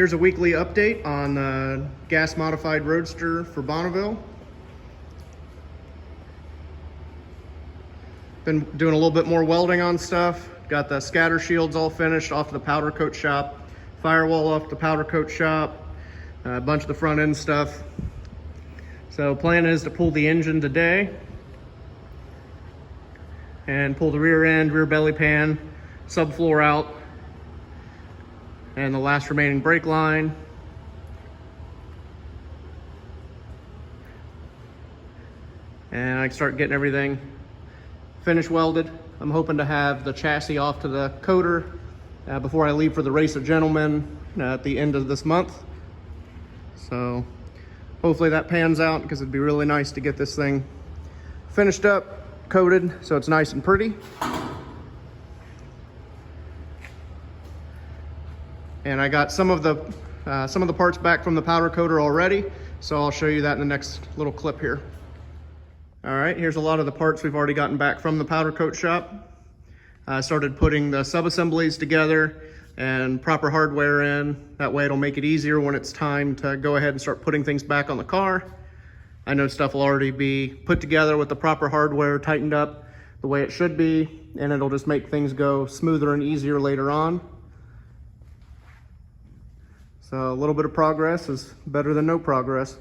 Here's a weekly update on the gas modified roadster for Bonneville. Been doing a little bit more welding on stuff. Got the scatter shields all finished off the powder coat shop, firewall off the powder coat shop, a bunch of the front end stuff. So plan is to pull the engine today and pull the rear end, rear belly pan, subfloor out, and the last remaining brake line. And I can start getting everything finish welded. I'm hoping to have the chassis off to the coater before I leave for the Race of Gentlemen at the end of this month. So hopefully that pans out, because it'd be really nice to get this thing finished up, coated, so it's nice and pretty. And I got some of the parts back from the powder coater already, so I'll show you that in the next little clip here. All right, here's a lot of the parts we've already gotten back from the powder coat shop. I started putting the sub-assemblies together and proper hardware in. That way it'll make it easier when it's time to go ahead and start putting things back on the car. I know stuff will already be put together with the proper hardware, tightened up the way it should be, and it'll just make things go smoother and easier later on. So a little bit of progress is better than no progress.